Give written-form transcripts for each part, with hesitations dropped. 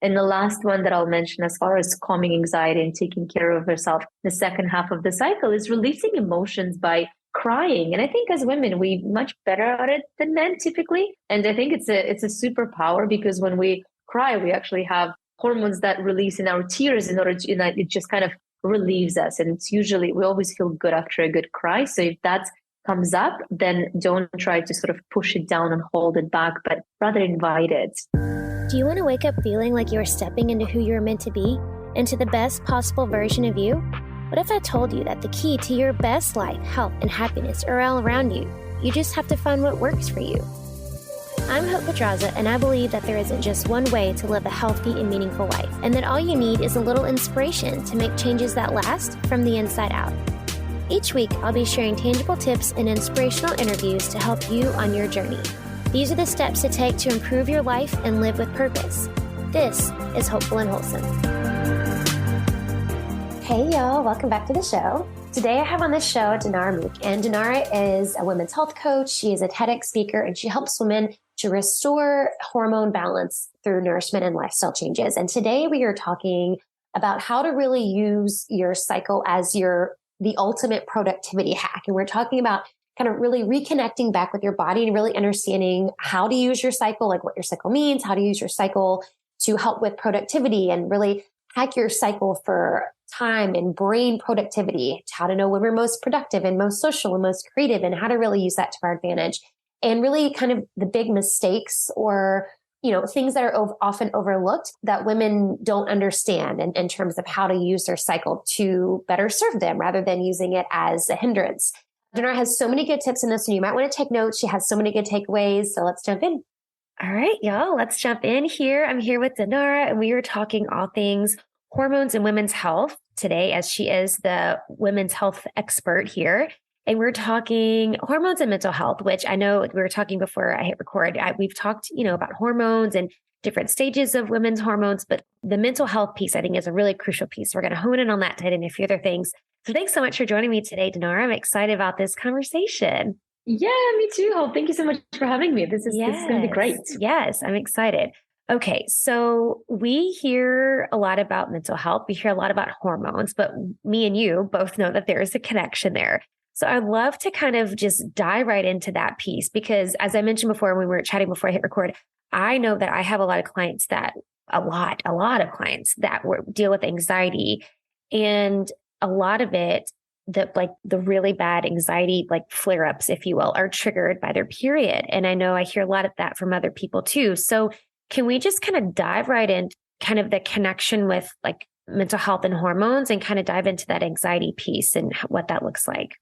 And the last one that I'll mention as far as calming anxiety and taking care of herself, the second half of the cycle is releasing emotions by crying. And I think as women, we much better at it than men typically. And I think it's a superpower because when we cry, we actually have hormones that release in our tears in order to, it just kind of relieves us. And it's usually, we always feel good after a good cry. So if that comes up, then don't try to sort of push it down and hold it back, but rather invite it. Do you want to wake up feeling like you're stepping into who you're meant to be, into the best possible version of you? What if I told you that the key to your best life, health, and happiness are all around you? You just have to find what works for you. I'm Hope Pedraza, and I believe that there isn't just one way to live a healthy and meaningful life, and that all you need is a little inspiration to make changes that last from the inside out. Each week, I'll be sharing tangible tips and inspirational interviews to help you on your journey. These are the steps to take to improve your life and live with purpose. This is Hopeful and Wholesome. Hey y'all, welcome back to the show. Today I have on the show Dinara Mukh, and Dinara is a women's health coach. She is a TEDx speaker, and she helps women to restore hormone balance through nourishment and lifestyle changes. And today we are talking about how to really use your cycle as the ultimate productivity hack. And we're talking about kind of really reconnecting back with your body and really understanding how to use your cycle, like what your cycle means, how to use your cycle to help with productivity and really hack your cycle for time and brain productivity, how to know when we're most productive and most social and most creative and how to really use that to our advantage. And really kind of the big mistakes or, things that are often overlooked that women don't understand in terms of how to use their cycle to better serve them rather than using it as a hindrance. Dinara has so many good tips in this, and you might want to take notes. She has so many good takeaways. So let's jump in. All right, y'all, let's jump in here. I'm here with Dinara, and we are talking all things hormones and women's health today, as she is the women's health expert here. And we're talking hormones and mental health, which I know we were talking before I hit record. We've talked, about hormones and different stages of women's hormones, but the mental health piece, I think, is a really crucial piece. We're going to hone in on that today and a few other things. So thanks so much for joining me today, Dinara. I'm excited about this conversation. Yeah, me too. Hope. Thank you so much for having me. This is going to be great. Yes, I'm excited. Okay, so we hear a lot about mental health. We hear a lot about hormones, but me and you both know that there is a connection there. So I'd love to kind of just dive right into that piece because as I mentioned before, when we were chatting before I hit record, I know that I have a lot of clients a lot of clients that deal with anxiety, and a lot of it, the really bad anxiety, like flare-ups, if you will, are triggered by their period. And I know I hear a lot of that from other people too. So can we just kind of dive right in kind of the connection with like mental health and hormones and kind of dive into that anxiety piece and what that looks like?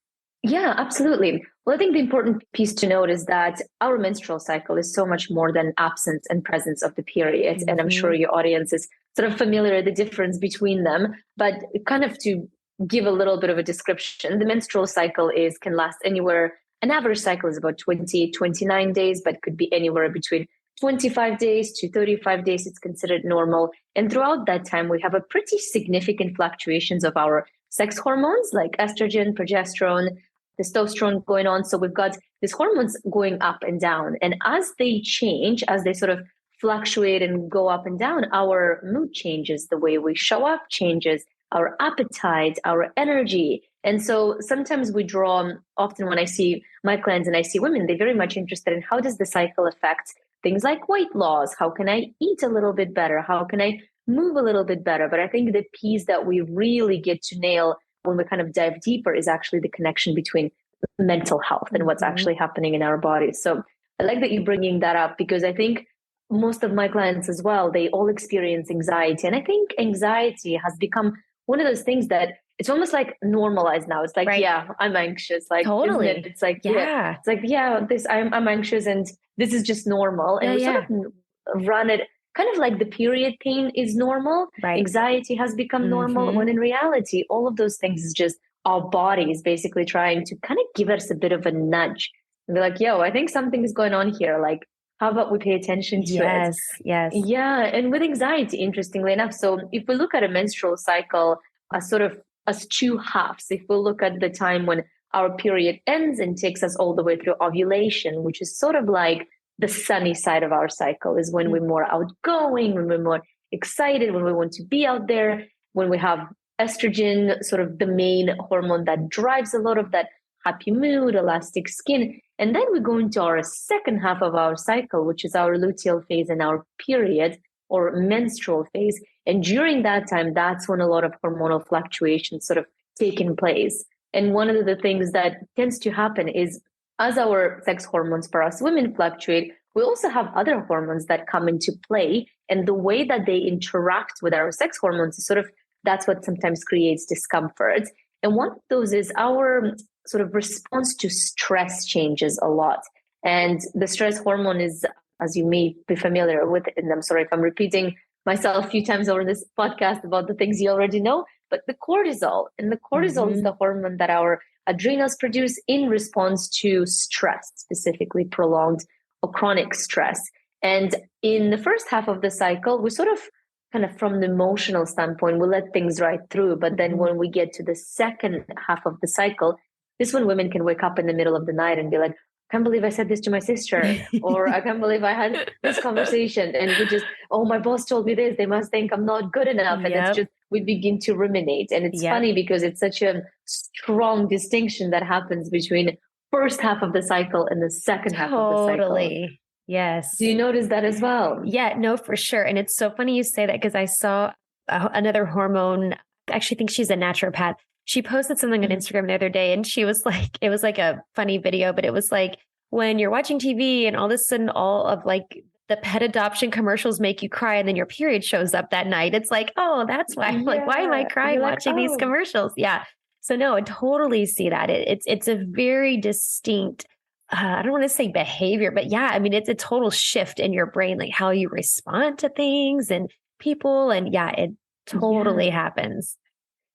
Yeah, absolutely. Well, I think the important piece to note is that our menstrual cycle is so much more than absence and presence of the period. Mm-hmm. And I'm sure your audience is sort of familiar with the difference between them. But kind of to give a little bit of a description, the menstrual cycle can last anywhere. An average cycle is about 29 days, but could be anywhere between 25 days to 35 days. It's considered normal. And throughout that time, we have a pretty significant fluctuations of our sex hormones like estrogen, progesterone, testosterone going on. So we've got these hormones going up and down. And as they change, as they sort of fluctuate and go up and down, our mood changes, the way we show up changes, our appetite, our energy. And so sometimes we draw, often when I see my clients and I see women, they're very much interested in how does the cycle affect things like weight loss? How can I eat a little bit better? How can I move a little bit better? But I think the piece that we really get to nail when we kind of dive deeper is actually the connection between mental health and what's actually happening in our bodies. So I like that you're bringing that up because I think most of my clients as well, they all experience anxiety. And I think anxiety has become one of those things that it's almost like normalized now. It's like, right. Yeah, I'm anxious. Like, totally. Isn't it? It's like, yeah. It's like, yeah, I'm anxious and this is just normal. And we sort of run it kind of like the period pain is normal. Right. Anxiety has become normal when in reality, all of those things is just our bodies basically trying to kind of give us a bit of a nudge and be like, yo, I think something is going on here. Like, how about we pay attention to it? Yes. Yeah. And with anxiety, interestingly enough, so if we look at a menstrual cycle as two halves, if we look at the time when our period ends and takes us all the way through ovulation, which is sort of like the sunny side of our cycle, is when we're more outgoing, when we're more excited, when we want to be out there, when we have estrogen, sort of the main hormone that drives a lot of that happy mood, elastic skin. And then we go into our second half of our cycle, which is our luteal phase and our period or menstrual phase. And during that time, that's when a lot of hormonal fluctuations sort of taking place. And one of the things that tends to happen is as our sex hormones for us women fluctuate, we also have other hormones that come into play. And the way that they interact with our sex hormones is sort of, that's what sometimes creates discomfort. And one of those is our sort of response to stress changes a lot. And the stress hormone is, as you may be familiar with, and I'm sorry if I'm repeating myself a few times over this podcast about the things you already know, but the cortisol. And the cortisol is the hormone that our adrenals produce in response to stress, specifically prolonged or chronic stress. And in the first half of the cycle, we sort of kind of from the emotional standpoint, we let things ride through. But then when we get to the second half of the cycle, this when women can wake up in the middle of the night and be like, I can't believe I said this to my sister, or I can't believe I had this conversation. And we just, oh, my boss told me this. They must think I'm not good enough. And it's just, we begin to ruminate. And it's funny because it's such a strong distinction that happens between first half of the cycle and the second half of the cycle. Totally. Yes. Do you notice that as well? Yeah, no, for sure. And it's so funny you say that because I saw another hormone. I actually think she's a naturopath. She posted something on Instagram the other day and she was like, it was like a funny video, but it was like when you're watching TV and all of a sudden all of like the pet adoption commercials make you cry and then your period shows up that night. It's like, oh, that's why. Like, why am I crying watching these commercials? Yeah. So no, I totally see that. It's a very distinct, I don't want to say behavior, but yeah, I mean, it's a total shift in your brain, like how you respond to things and people. And yeah, it totally happens.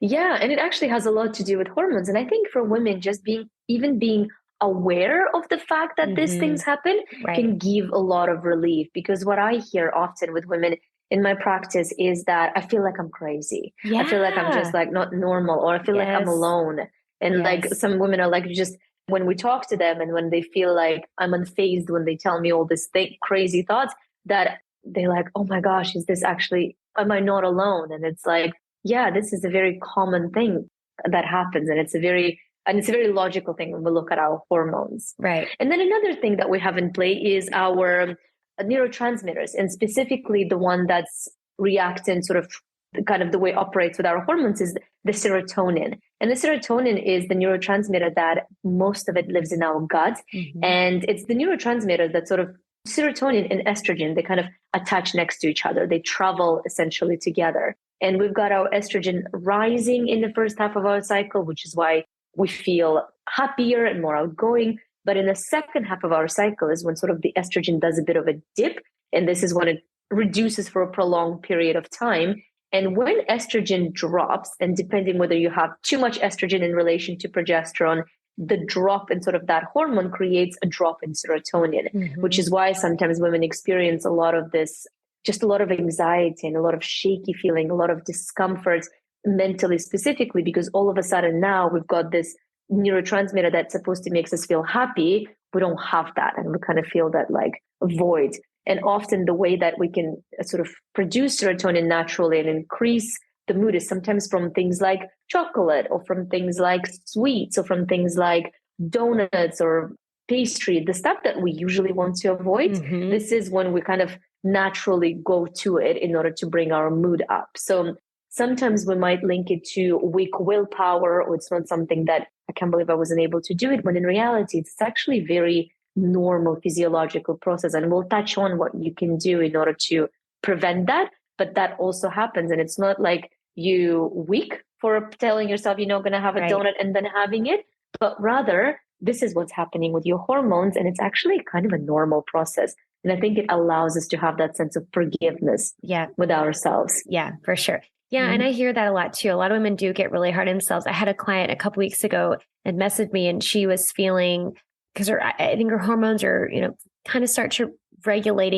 Yeah. And it actually has a lot to do with hormones. And I think for women, just being aware of the fact that these things happen can give a lot of relief. Because what I hear often with women in my practice is that I feel like I'm crazy. Yeah. I feel like I'm just like not normal, or I feel like I'm alone. And like some women are like, just when we talk to them and when they feel like I'm unfazed, when they tell me all these crazy thoughts, that they're like, oh my gosh, is this actually, am I not alone? And it's like, yeah, this is a very common thing that happens. And it's a very logical thing when we look at our hormones. Right. And then another thing that we have in play is our neurotransmitters, and specifically the one that's reacting sort of kind of the way it operates with our hormones is the serotonin. And the serotonin is the neurotransmitter that most of it lives in our gut. And it's the neurotransmitter that sort of serotonin and estrogen, they kind of attach next to each other. They travel essentially together. And we've got our estrogen rising in the first half of our cycle, which is why we feel happier and more outgoing. But in the second half of our cycle is when sort of the estrogen does a bit of a dip. And this is when it reduces for a prolonged period of time. And when estrogen drops, and depending whether you have too much estrogen in relation to progesterone, the drop in sort of that hormone creates a drop in serotonin, which is why sometimes women experience a lot of this, just a lot of anxiety and a lot of shaky feeling, a lot of discomfort mentally specifically, because all of a sudden now we've got this neurotransmitter that's supposed to make us feel happy. We don't have that. And we kind of feel that like void. And often the way that we can sort of produce serotonin naturally and increase the mood is sometimes from things like chocolate, or from things like sweets, or from things like donuts or pastry, the stuff that we usually want to avoid. This is when we kind of naturally go to it in order to bring our mood up. So sometimes we might link it to weak willpower, or it's not something that I can't believe I wasn't able to do it, when in reality, it's actually very normal physiological process. And we'll touch on what you can do in order to prevent that. But that also happens. And it's not like you weak for telling yourself you're not going to have a donut and then having it, but rather this is what's happening with your hormones. And it's actually kind of a normal process. And I think it allows us to have that sense of forgiveness with ourselves. Yeah, for sure. Yeah. And I hear that a lot too. A lot of women do get really hard on themselves. I had a client a couple weeks ago and messaged me, and she was feeling, because I think her hormones are, kind of start to regulate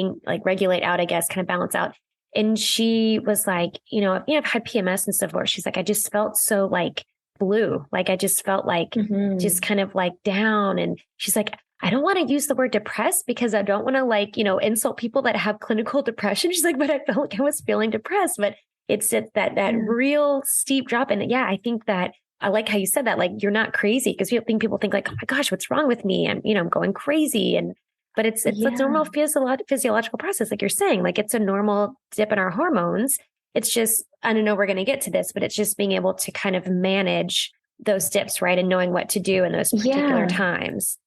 out, I guess, kind of balance out. And she was like, I've had PMS and stuff where she's like, I just felt so like blue. Like I just felt like just kind of like down. And she's like, I don't want to use the word depressed because I don't want to like, insult people that have clinical depression. She's like, but I felt like I was feeling depressed, but it's that real steep drop. And yeah, I think that I like how you said that, like, you're not crazy, because people think like, oh my gosh, what's wrong with me? I'm going crazy. But it's a normal physiological process. Like you're saying, like it's a normal dip in our hormones. It's just, I don't know, we're going to get to this, but it's just being able to kind of manage those dips, right? And knowing what to do in those particular times.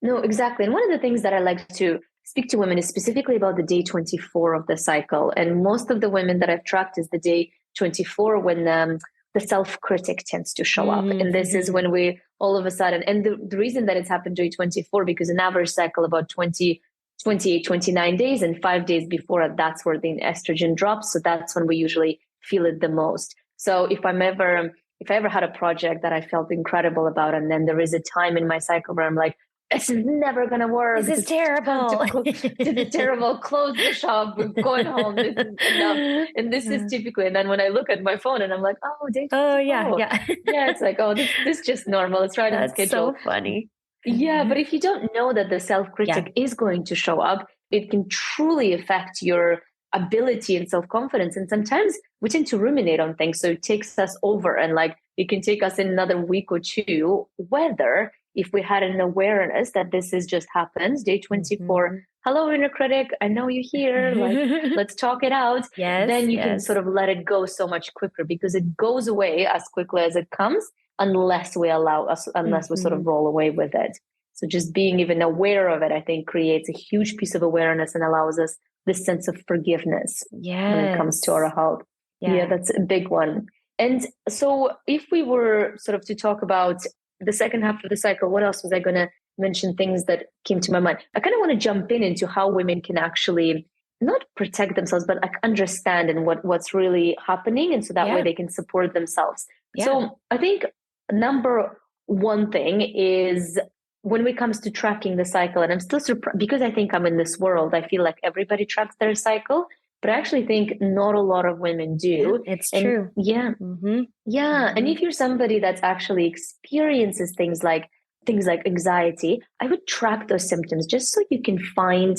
No, exactly. And one of the things that I like to speak to women is specifically about the day 24 of the cycle. And most of the women that I've tracked is the day 24 when the self-critic tends to show up. And this is when we all of a sudden, and the reason that it's happened day 24, because an average cycle about 28, 29 days, and 5 days before, that's where the estrogen drops. So that's when we usually feel it the most. So if I ever had a project that I felt incredible about, and then there is a time in my cycle where I'm like, this is never going to work. This is terrible. This is terrible. Close the shop. We're going home. This is enough. And this is typically, and then when I look at my phone and I'm like, yeah. It's like, this is just normal. It's right on schedule. So funny. Yeah. But if you don't know that the self-critic is going to show up, it can truly affect your ability and self-confidence. And sometimes we tend to ruminate on things. So it takes us over, and like it can take us in another week or two, whether if we had an awareness that this is just happens, day 24, hello, inner critic, I know you're here, like, let's talk it out. Then you can sort of let it go so much quicker, because it goes away as quickly as it comes, unless we sort of roll away with it. So just being even aware of it, I think, creates a huge piece of awareness and allows us this sense of forgiveness when it comes to our health. Yeah, that's a big one. And so if we were sort of to talk about the second half of the cycle, what else was I going to mention? Things that came to my mind. I kind of want to jump into how women can actually not protect themselves, but like understand and what's really happening. And so that way they can support themselves. So I think number one thing is when it comes to tracking the cycle, and I'm still surprised because I think I'm in this world, I feel like everybody tracks their cycle, but I actually think not a lot of women do. It's true. Yeah. And if you're somebody that actually experiences things like anxiety, I would track those symptoms just so you can find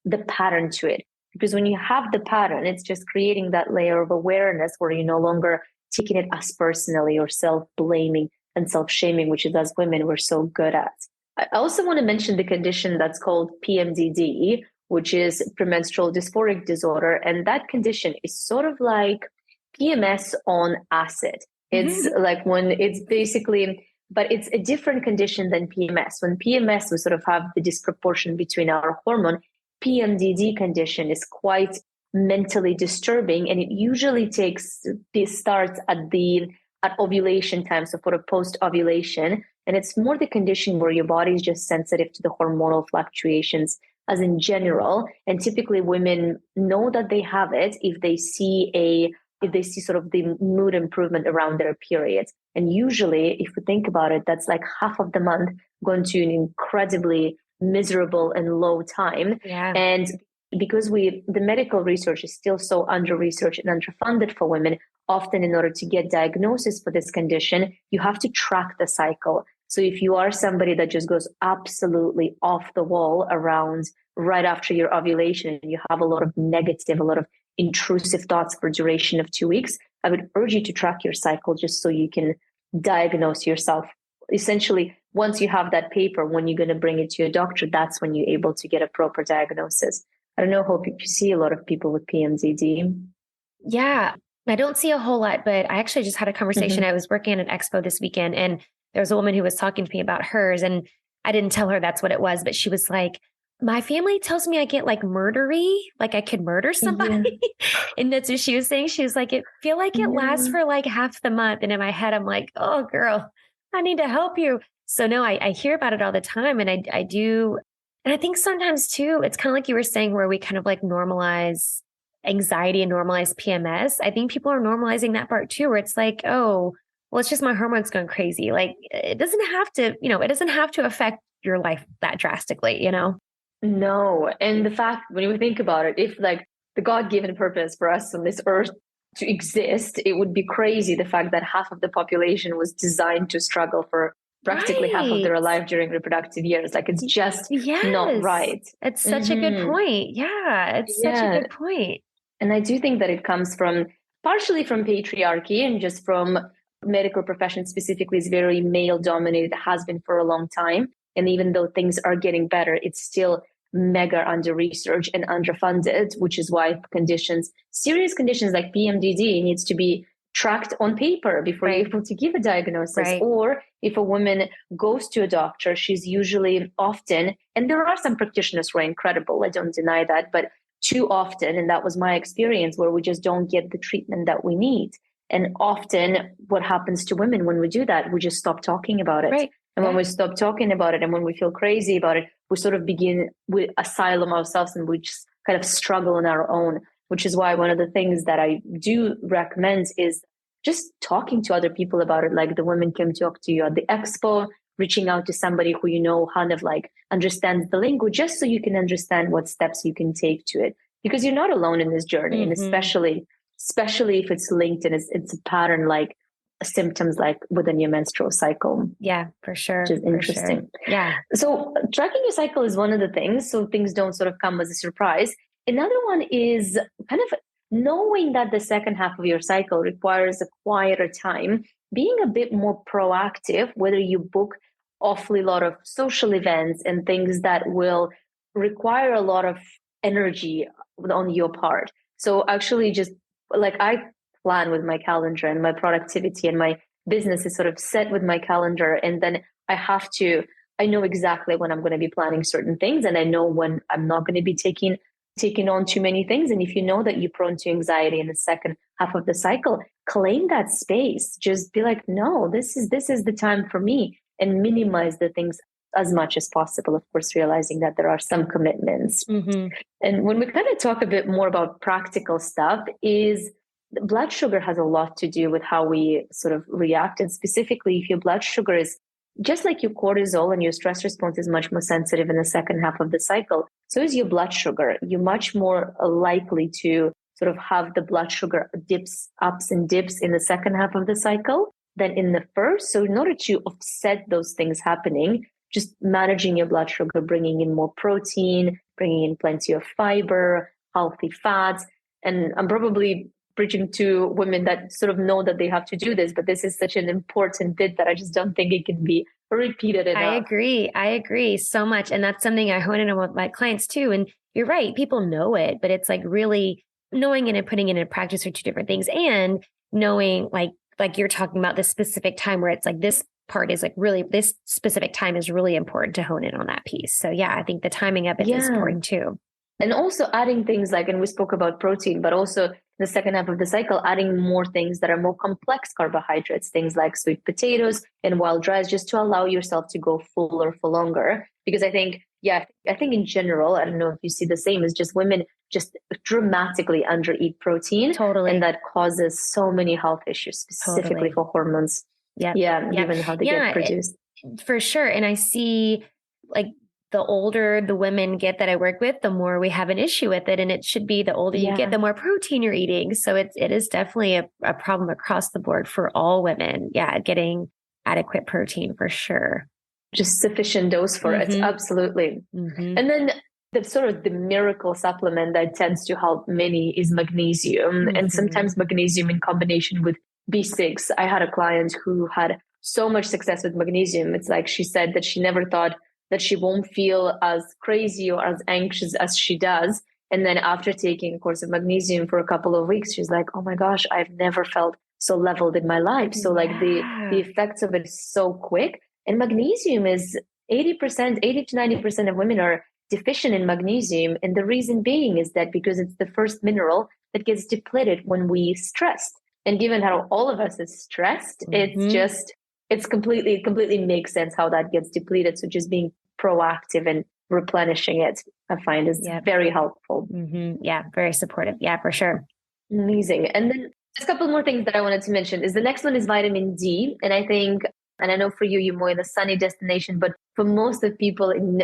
the pattern to it. Because when you have the pattern, it's just creating that layer of awareness where you're no longer taking it as personally or self-blaming and self-shaming, which is as women we're so good at. I also want to mention the condition that's called PMDD, which is premenstrual dysphoric disorder. And that condition is sort of like PMS on acid. It's like when it's basically, but it's a different condition than PMS. When PMS, we sort of have the disproportion between our hormone, PMDD condition is quite mentally disturbing. And it usually starts at ovulation time, so for a post-ovulation. And it's more the condition where your body is just sensitive to the hormonal fluctuations as in general. And typically women know that they have it if they see sort of the mood improvement around their periods. And usually, if we think about it, that's like half of the month going to an incredibly miserable and low time. And because the medical research is still so under-researched and underfunded for women, often in order to get diagnosis for this condition, you have to track the cycle. So if you are somebody that just goes absolutely off the wall around right after your ovulation, and you have a lot of intrusive thoughts for duration of 2 weeks, I would urge you to track your cycle just so you can diagnose yourself. Essentially, once you have that paper, when you're going to bring it to your doctor, that's when you're able to get a proper diagnosis. I don't know, hope you see a lot of people with PMDD. Yeah, I don't see a whole lot, but I actually just had a conversation. I was working at an expo this weekend, and there was a woman who was talking to me about hers, and I didn't tell her that's what it was, but she was like, my family tells me I get like murdery, like I could murder somebody. And that's what she was saying. She was like, it feel like it lasts for like half the month. And in my head, I'm like, oh girl, I need to help you. So no, I hear about it all the time. And I do. And I think sometimes too, it's kind of like you were saying, where we kind of like normalize anxiety and normalize PMS. I think people are normalizing that part too, where it's like, oh, well, it's just my hormones going crazy. Like it doesn't have to affect your life that drastically, No. And the fact, when you think about it, if like the God-given purpose for us on this earth to exist, it would be crazy. The fact that half of the population was designed to struggle for practically half of Right. their life during reproductive years. Like it's just not Yes. right. It's such a good point. Yeah. It's such a Yeah. good point. And I do think that it comes from partially from patriarchy and just from medical profession specifically is very male dominated, has been for a long time. And even though things are getting better, it's still mega under researched and underfunded, which is why conditions, serious conditions like PMDD needs to be tracked on paper before you're able to give a diagnosis. Right. Or if a woman goes to a doctor, she's usually often, and there are some practitioners who are incredible, I don't deny that, but too often, and that was my experience, where we just don't get the treatment that we need. And often what happens to women when we do that, we just stop talking about it. Right. And when we stop talking about it and when we feel crazy about it, we sort of begin with asylum ourselves and we just kind of struggle on our own, which is why one of the things that I do recommend is just talking to other people about it. Like the women can talk to you at the expo, reaching out to somebody who you know kind of like understands the lingo, just so you can understand what steps you can take to it. Because you're not alone in this journey. And especially if it's linked and it's a pattern like symptoms like within your menstrual cycle. Yeah, for sure. Which is interesting. Sure. Yeah. So tracking your cycle is one of the things. So things don't sort of come as a surprise. Another one is kind of knowing that the second half of your cycle requires a quieter time, being a bit more proactive, whether you book awfully lot of social events and things that will require a lot of energy on your part. So actually just like I plan with my calendar and my productivity and my business is sort of set with my calendar. And then I know exactly when I'm going to be planning certain things. And I know when I'm not going to be taking on too many things. And if you know that you're prone to anxiety in the second half of the cycle, claim that space. Just be like, no, this is the time for me, and minimize the things as much as possible. Of course, realizing that there are some commitments. And when we kind of talk a bit more about practical stuff, is blood sugar has a lot to do with how we sort of react. And specifically, if your blood sugar is just like your cortisol and your stress response is much more sensitive in the second half of the cycle, so is your blood sugar. You're much more likely to sort of have the blood sugar ups and dips in the second half of the cycle than in the first. So in order to offset those things happening, just managing your blood sugar, bringing in more protein, bringing in plenty of fiber, healthy fats. And I'm probably preaching to women that sort of know that they have to do this, but this is such an important bit that I just don't think it can be repeated enough. I agree so much. And that's something I hone in on with my clients too. And you're right, people know it, but it's like really knowing it and putting it in practice are two different things. And knowing like you're talking about this specific time where it's like this part is like really, this specific time is really important to hone in on that piece. So yeah, I think the timing of it is important too. And also adding things like, and we spoke about protein, but also the second half of the cycle, adding more things that are more complex carbohydrates, things like sweet potatoes and wild rice, just to allow yourself to go fuller for longer. Because I think in general, I don't know if you see the same, is just women just dramatically undereat protein. Totally. And that causes so many health issues, specifically for hormones. Given how they get produced. For sure. And I see like the older the women get that I work with, the more we have an issue with it. And it should be the older you get, the more protein you're eating. So it is definitely a problem across the board for all women. Yeah. Getting adequate protein for sure. Just sufficient dose for it. Absolutely. And then the miracle supplement that tends to help many is magnesium. And sometimes magnesium in combination with B6. I had a client who had so much success with magnesium. It's like she said that she never thought that she won't feel as crazy or as anxious as she does. And then after taking a course of magnesium for a couple of weeks, she's like, oh my gosh, I've never felt so leveled in my life. So like the effects of it is so quick. And magnesium is 80 to 90% of women are deficient in magnesium. And the reason being is that because it's the first mineral that gets depleted when we stressed. And given how all of us is stressed, it's completely makes sense how that gets depleted. So just being proactive and replenishing it, I find is very helpful. Yeah, very supportive. Yeah, for sure. Amazing. And then just a couple more things that I wanted to mention is the next one is vitamin D. And I think, and I know for you, you're more in a sunny destination, but for most of people in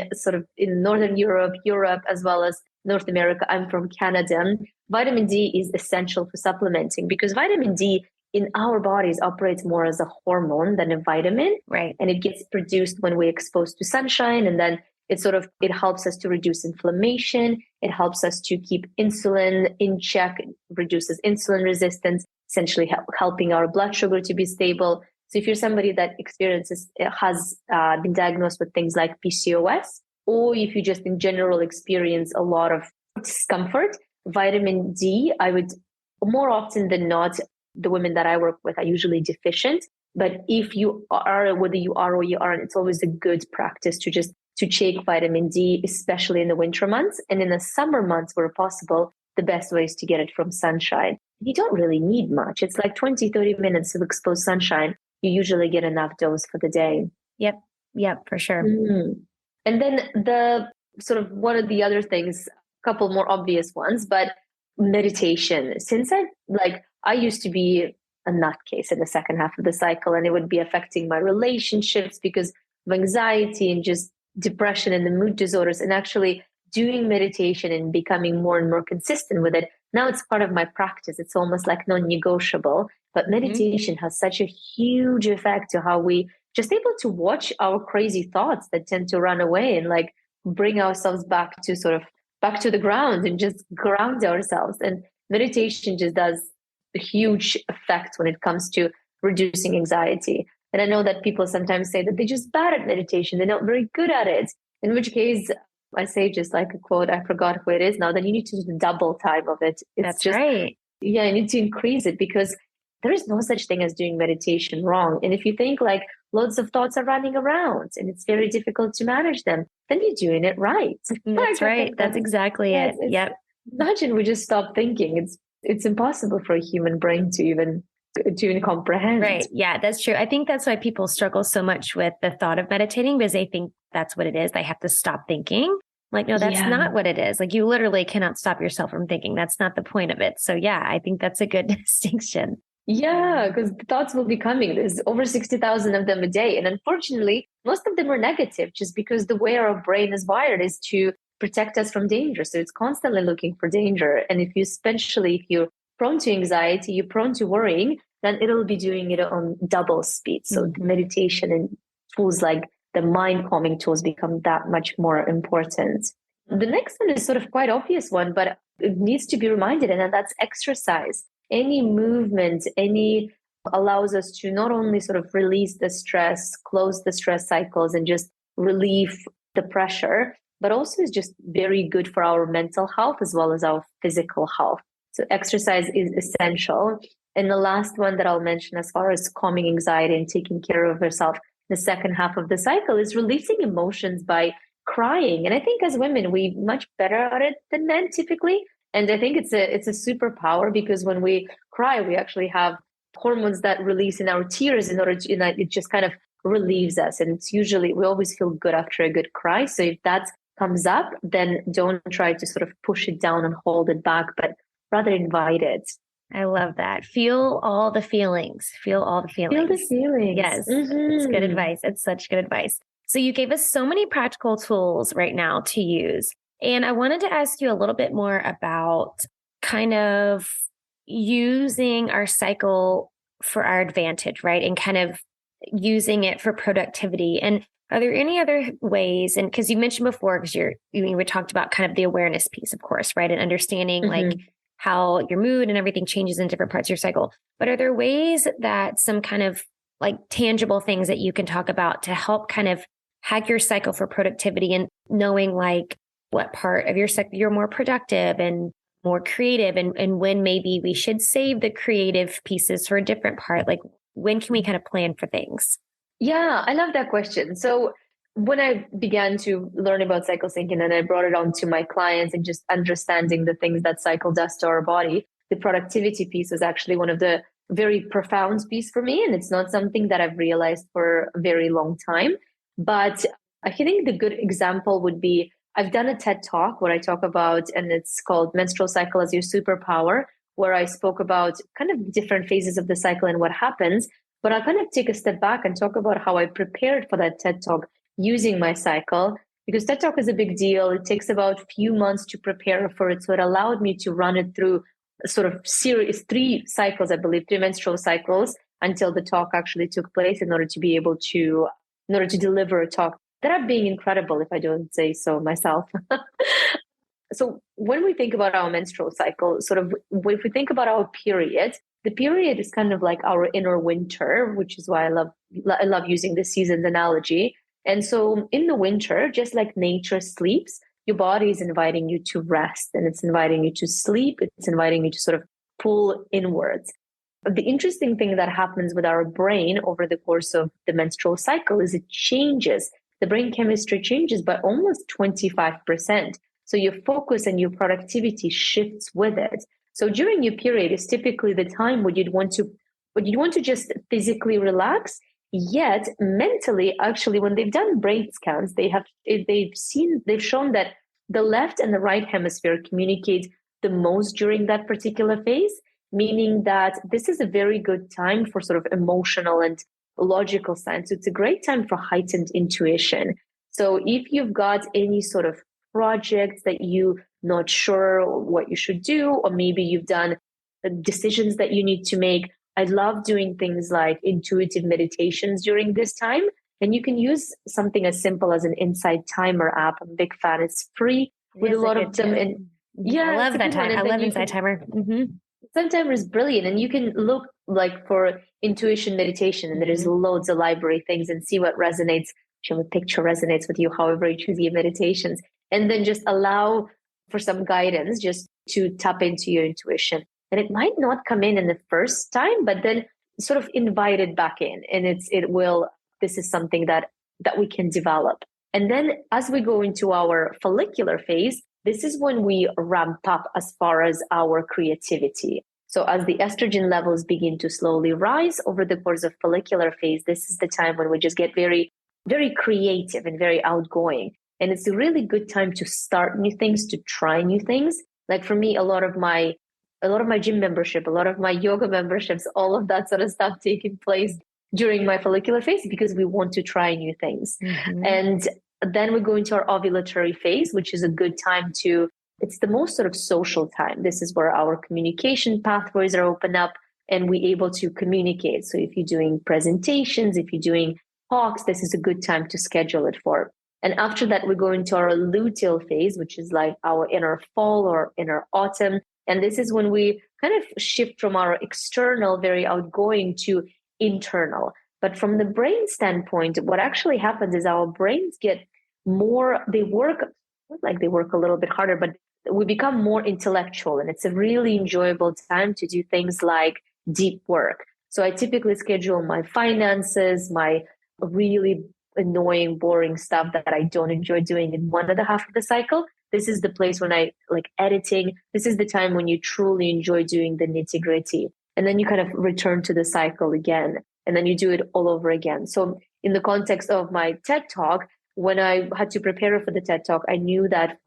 Northern Europe, as well as North America, I'm from Canada, vitamin D is essential for supplementing because vitamin D in our bodies operates more as a hormone than a vitamin. Right. And it gets produced when we're exposed to sunshine. And then it helps us to reduce inflammation. It helps us to keep insulin in check, it reduces insulin resistance, essentially helping our blood sugar to be stable. So if you're somebody that has been diagnosed with things like PCOS, or if you just in general experience a lot of discomfort, vitamin D, I would more often than not, the women that I work with are usually deficient. But if you are, whether you are or you aren't, it's always a good practice to take vitamin D, especially in the winter months. And in the summer months where possible, the best way is to get it from sunshine. You don't really need much. It's like 20, 30 minutes of exposed sunshine. You usually get enough dose for the day. Yep, for sure. Mm-hmm. And then the sort of one of the other things, a couple more obvious ones, but meditation. Since I used to be a nutcase in the second half of the cycle, and it would be affecting my relationships because of anxiety and just depression and the mood disorders, and actually doing meditation and becoming more and more consistent with it. Now it's part of my practice. It's almost like non-negotiable, but meditation has such a huge effect to how we just able to watch our crazy thoughts that tend to run away and like bring ourselves back to the ground and just ground ourselves. And meditation just does a huge effect when it comes to reducing anxiety. And I know that people sometimes say that they're just bad at meditation. They're not very good at it. In which case, I say just like a quote, I forgot who it is now, then you need to do the double time of it. That's right. Yeah, you need to increase it because there is no such thing as doing meditation wrong. And if you think like loads of thoughts are running around and it's very difficult to manage them, then you're doing it right. That's right. That's exactly it. Yep. Imagine we just stop thinking. It's impossible for a human brain to even comprehend. Right. Yeah, that's true. I think that's why people struggle so much with the thought of meditating, because they think that's what it is. They have to stop thinking. Like, no, that's not what it is. Like, you literally cannot stop yourself from thinking. That's not the point of it. So yeah, I think that's a good distinction. Yeah, because the thoughts will be coming. There's over 60,000 of them a day. And unfortunately, most of them are negative just because the way our brain is wired is to protect us from danger. So it's constantly looking for danger. And especially if you're prone to anxiety, you're prone to worrying, then it'll be doing it on double speed. So meditation and tools like the mind calming tools become that much more important. The next one is sort of quite obvious one, but it needs to be reminded, and that's exercise. Any movement, allows us to not only sort of release the stress, close the stress cycles, and just relieve the pressure, but also is just very good for our mental health as well as our physical health. So exercise is essential. And the last one that I'll mention as far as calming anxiety and taking care of yourself the second half of the cycle is releasing emotions by crying. And I think as women, we're much better at it than men typically. And I think it's a superpower because when we cry, we actually have hormones that release in our tears in order to, it just kind of relieves us. And it's usually, we always feel good after a good cry. So if that comes up, then don't try to sort of push it down and hold it back, but rather invite it. I love that. Feel all the feelings. Feel all the feelings. Feel the feelings. Yes. It's good advice. It's such good advice. So you gave us so many practical tools right now to use. And I wanted to ask you a little bit more about kind of using our cycle for our advantage, right? And kind of using it for productivity. And are there any other ways? And because you mentioned before, because we talked about kind of the awareness piece, of course, right? And understanding like how your mood and everything changes in different parts of your cycle. But are there ways that some kind of like tangible things that you can talk about to help kind of hack your cycle for productivity and knowing like what part of your cycle you're more productive and more creative and when maybe we should save the creative pieces for a different part? Like when can we kind of plan for things? Yeah, I love that question. So when I began to learn about cycle syncing and I brought it on to my clients and just understanding the things that cycle does to our body, the productivity piece was actually one of the very profound piece for me. And it's not something that I've realized for a very long time. But I think the good example would be, I've done a TED talk where I talk about, and it's called Menstrual Cycle as Your Superpower, where I spoke about kind of different phases of the cycle and what happens. But I'll kind of take a step back and talk about how I prepared for that TED talk using my cycle, because TED talk is a big deal. It takes about a few months to prepare for it. So it allowed me to run it through sort of series, 3 cycles, I believe, 3 menstrual cycles until the talk actually took place in order to be able to, in order to deliver a talk that are being incredible, if I don't say so myself. So when we think about our menstrual cycle, sort of if we think about our period, the period is kind of like our inner winter, which is why I love using the seasons analogy. And so in the winter, just like nature sleeps, your body is inviting you to rest and it's inviting you to sleep. It's inviting you to sort of pull inwards. The interesting thing that happens with our brain over the course of the menstrual cycle is it changes. The brain chemistry changes by almost 25%. So your focus and your productivity shifts with it. So during your period is typically the time when you'd want to just physically relax. Yet mentally, actually, when they've done brain scans, they've shown that the left and the right hemisphere communicate the most during that particular phase, meaning that this is a very good time for sort of emotional and logical science. So it's a great time for heightened intuition. So if you've got any sort of projects that you're not sure what you should do, or maybe you've done decisions that you need to make, I love doing things like intuitive meditations during this time. And you can use something as simple as an Insight Timer app. I'm a big fan. It's free with a lot of them. And yeah, I love that time. I love Insight Timer. Insight Timer is brilliant. And you can look like for intuition meditation, and there's loads of library things, and see what resonates. Show a picture resonates with you, however you choose your meditations. And then just allow for some guidance just to tap into your intuition. And it might not come in the first time, but then sort of invite it back in. And this is something that we can develop. And then as we go into our follicular phase, this is when we ramp up as far as our creativity. So as the estrogen levels begin to slowly rise over the course of follicular phase, this is the time when we just get very, very creative and very outgoing. And it's a really good time to start new things, to try new things. Like for me, a lot of my gym membership, a lot of my yoga memberships, all of that sort of stuff taking place during my follicular phase because we want to try new things. And then we go into our ovulatory phase, which is a good time it's the most sort of social time. This is where our communication pathways are open up and we're able to communicate. So if you're doing presentations, if you're doing talks, this is a good time to schedule it for. And after that, we go into our luteal phase, which is like our inner fall or inner autumn. And this is when we kind of shift from our external, very outgoing to internal. But from the brain standpoint, what actually happens is our brains get they work a little bit harder, but we become more intellectual. And it's a really enjoyable time to do things like deep work. So I typically schedule my finances, my really annoying, boring stuff that I don't enjoy doing in one other half of the cycle. This is the place when I like editing. This is the time when you truly enjoy doing the nitty gritty. And then you kind of return to the cycle again, and then you do it all over again. So in the context of my TED Talk, when I had to prepare for the TED Talk, I knew that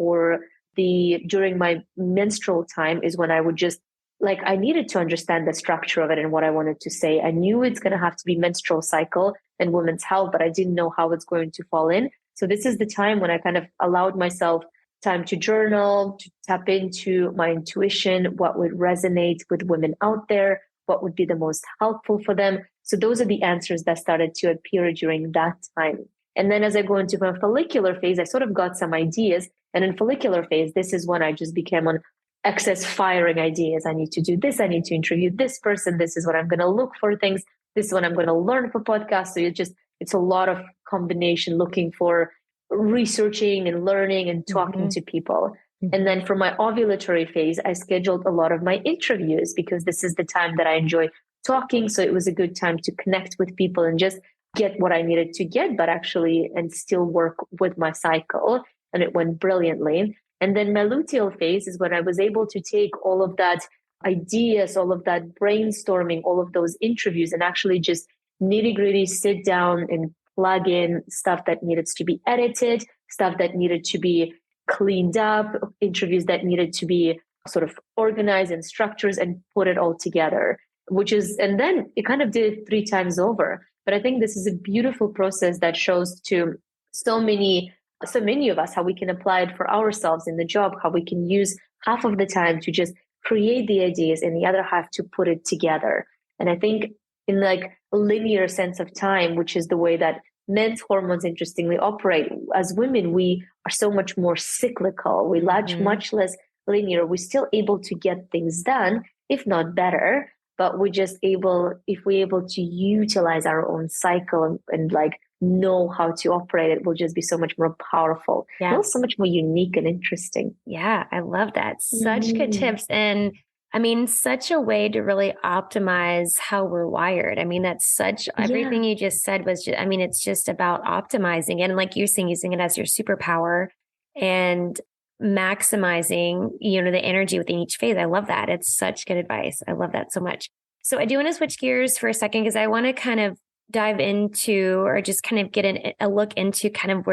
during my menstrual time is when I would just I needed to understand the structure of it and what I wanted to say. I knew it's going to have to be menstrual cycle and women's health, but I didn't know how it's going to fall in. So this is the time when I kind of allowed myself time to journal, to tap into my intuition, what would resonate with women out there, what would be the most helpful for them. So those are the answers that started to appear during that time. And then as I go into my follicular phase, I sort of got some ideas. And in follicular phase, this is when I just became on excess firing ideas. I need to do this. I need to interview this person. This is what I'm going to look for things. This is what I'm going to learn for podcasts. So it's a lot of combination, looking for researching and learning and talking to people. And then for my ovulatory phase, I scheduled a lot of my interviews because this is the time that I enjoy talking. So it was a good time to connect with people and just get what I needed to get, but actually, and still work with my cycle. And it went brilliantly. And then my luteal phase is when I was able to take all of that ideas, all of that brainstorming, all of those interviews, and actually just nitty gritty sit down and plug in stuff that needed to be edited, stuff that needed to be cleaned up, interviews that needed to be sort of organized in structures, and put it all together, and then it kind of did it 3 times over. But I think this is a beautiful process that shows to so many of us how we can apply it for ourselves in the job, how we can use half of the time to just create the ideas and the other half to put it together. And I think in like a linear sense of time, which is the way that men's hormones interestingly operate, as women, we are so much more cyclical. We latch much less linear. We're still able to get things done, if not better, but we're just able, if we're able to utilize our own cycle and like know how to operate it, will just be so much more powerful. Yeah. And also much more unique and interesting. Yeah, I love that. Such good tips. And I mean, such a way to really optimize how we're wired. I mean, that's such, everything you just said was just, I mean, it's just about optimizing. And like you're saying, using it as your superpower and maximizing, the energy within each phase. I love that. It's such good advice. I love that so much. So I do want to switch gears for a second because I want to kind of dive into, or just kind of get a look into kind of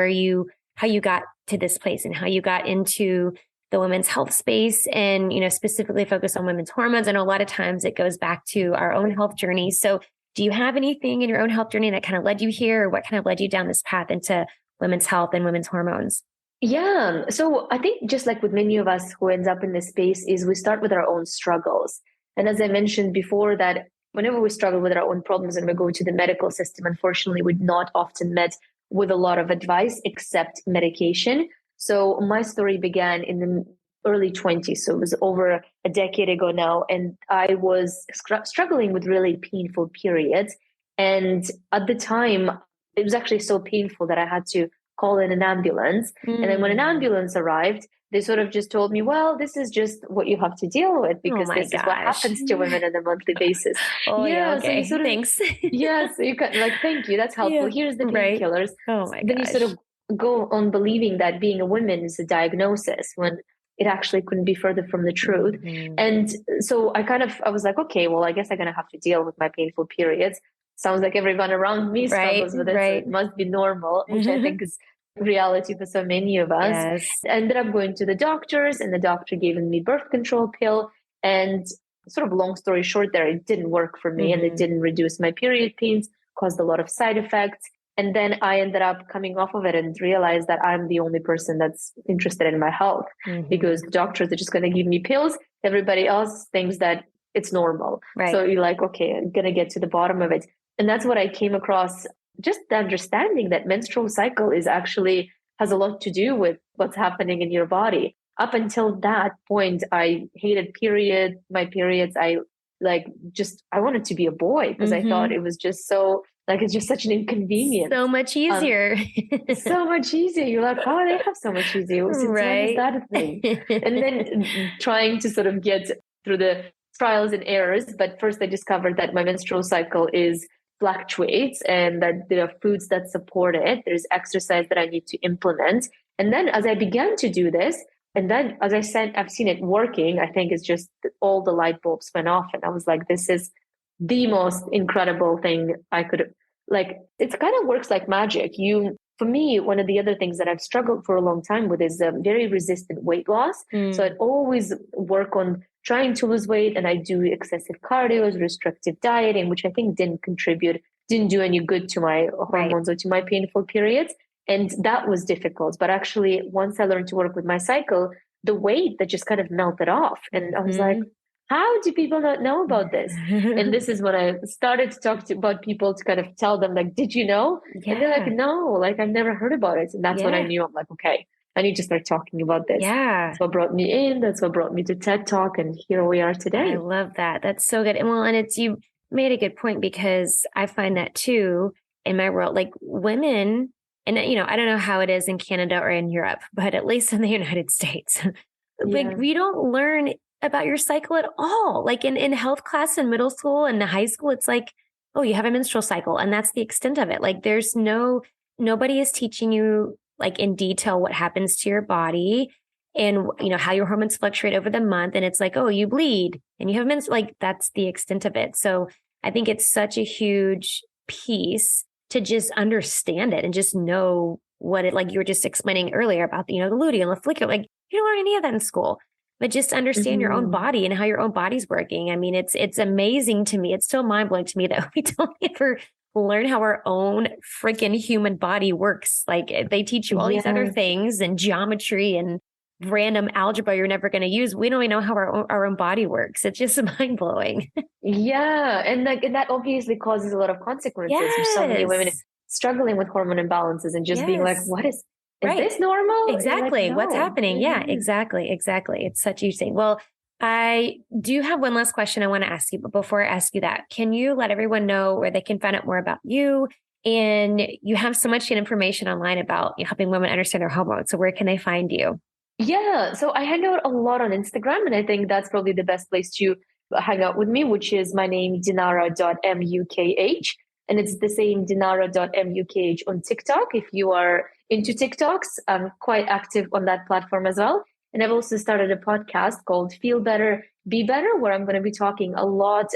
how you got to this place and how you got into the women's health space and, specifically focus on women's hormones. I know a lot of times it goes back to our own health journey. So do you have anything in your own health journey that kind of led you here, or what kind of led you down this path into women's health and women's hormones? Yeah. So I think just like with many of us who ends up in this space is we start with our own struggles. And as I mentioned before, that whenever we struggle with our own problems and we go to the medical system, unfortunately, we're not often met with a lot of advice except medication. So my story began in the early 20s. So it was over a decade ago now. And I was struggling with really painful periods. And at the time, it was actually so painful that I had to call in an ambulance. And then when an ambulance arrived, they sort of just told me, well, this is just what you have to deal with because is what happens to women on a monthly basis. Okay. So you sort of, Thanks. so you can like, thank you, that's helpful. Here's the painkillers. Oh my gosh. Then you sort of go on believing that being a woman is a diagnosis when it actually couldn't be further from the truth. And so I was like, okay, well, I guess I'm going to have to deal with my painful periods. Sounds like everyone around me struggles with it. So it must be normal, which I think is reality for so many of us. Yes. I ended up going to the doctors and the doctor gave me birth control pill. And sort of long story short there, it didn't work for me and it didn't reduce my period pains, caused a lot of side effects. And then I ended up coming off of it and realized that I'm the only person that's interested in my health because the doctors are just going to give me pills. Everybody else thinks that it's normal. So you're like, okay, I'm going to get to the bottom of it. And that's what I came across, just the understanding that menstrual cycle is actually has a lot to do with what's happening in your body. Up until that point, I hated my periods. I wanted to be a boy because I thought it was just so, it's just such an inconvenience. So much easier. So much easier. You're like, oh, they have so much easier. Since when is that a thing? And then trying to sort of get through the trials and errors. But first I discovered that my menstrual cycle fluctuates and that there are foods that support it. There's exercise that I need to implement. And then as I began to do this, and then as I said, I've seen it working, I think it's just all the light bulbs went off. And I was like, this is the most incredible thing I could, it kind of works like magic. For me, one of the other things that I've struggled for a long time with is very resistant weight loss. So I'd always work on trying to lose weight, and I do excessive cardio, restrictive dieting, which I think didn't do any good to my hormones or to my painful periods. And that was difficult. But actually, once I learned to work with my cycle, the weight that just kind of melted off. And I was like, how do people not know about this? And this is when I started to talk about people to kind of tell them, like, did you know? And they're like, no, I've never heard about it. And that's when I knew, I'm like, okay, I need to start talking about this. Yeah. That's what brought me in. That's what brought me to TED Talk. And here we are today. I love that. That's so good. And you made a good point because I find that too in my world, like women, and I don't know how it is in Canada or in Europe, but at least in the United States, we don't learn about your cycle at all. Like in health class in middle school and high school, it's like, oh, you have a menstrual cycle. And that's the extent of it. Like nobody is teaching you like in detail what happens to your body and, how your hormones fluctuate over the month. And it's like, oh, you bleed and you have like, that's the extent of it. So I think it's such a huge piece to just understand it and just know what it, like you were just explaining earlier about the luteal and the follicle, like you don't learn any of that in school, but just understand your own body and how your own body's working. I mean, it's amazing to me. It's still mind blowing to me that we don't ever learn how our own freaking human body works. Like they teach you all these other things and geometry and random algebra you're never going to use. We don't even know how our own body works. It's just mind blowing. Yeah. And that obviously causes a lot of consequences for so many women struggling with hormone imbalances and just being like, what is this normal? Exactly. Like, no. What's happening? Yeah, exactly. It's such a huge thing. Well, I do have one last question I want to ask you, but before I ask you that, can you let everyone know where they can find out more about you? And you have so much good information online about helping women understand their hormones. So where can they find you? Yeah. So I hang out a lot on Instagram, and I think that's probably the best place to hang out with me, which is my name, dinara.mukh. And it's the same dinara.mukh on TikTok. If you are into TikToks, I'm quite active on that platform as well. And I've also started a podcast called Feel Better, Be Better, where I'm going to be talking a lot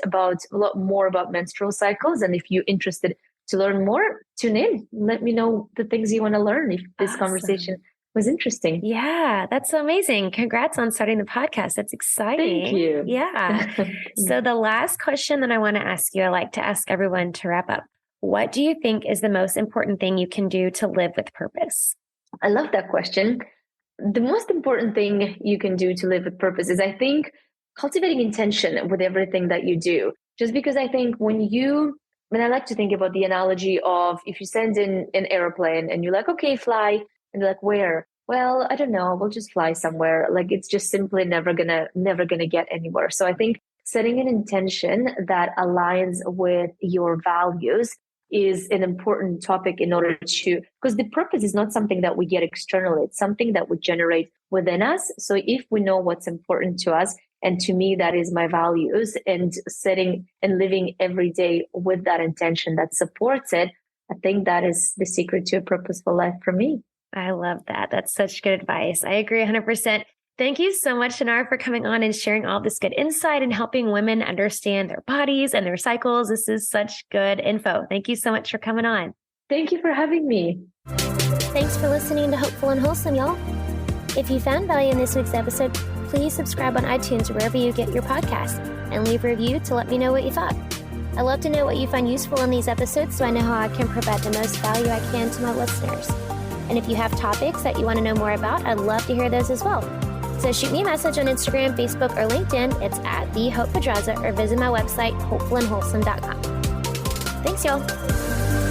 more about menstrual cycles. And if you're interested to learn more, tune in. Let me know the things you want to learn if this conversation was interesting. Yeah, that's so amazing. Congrats on starting the podcast. That's exciting. Thank you. Yeah. So the last question that I want to ask you, I like to ask everyone to wrap up. What do you think is the most important thing you can do to live with purpose? I love that question. The most important thing you can do to live with purpose is, I think, cultivating intention with everything that you do. Just because I think when I like to think about the analogy of if you send in an airplane and you're like, okay, fly. And they're like, where? Well, I don't know. We'll just fly somewhere. Like, it's just simply never gonna get anywhere. So I think setting an intention that aligns with your values is an important topic in order to, because the purpose is not something that we get externally. It's something that we generate within us. So if we know what's important to us, and to me, that is my values, and setting and living every day with that intention that supports it, I think that is the secret to a purposeful life for me. I love that. That's such good advice. I agree 100%. Thank you so much, Dinara, for coming on and sharing all this good insight and helping women understand their bodies and their cycles. This is such good info. Thank you so much for coming on. Thank you for having me. Thanks for listening to Hopeful and Wholesome, y'all. If you found value in this week's episode, please subscribe on iTunes or wherever you get your podcasts and leave a review to let me know what you thought. I'd love to know what you find useful in these episodes so I know how I can provide the most value I can to my listeners. And if you have topics that you want to know more about, I'd love to hear those as well. So shoot me a message on Instagram, Facebook, or LinkedIn. It's at @thehopepedraza, or visit my website, hopefulandwholesome.com. Thanks, y'all.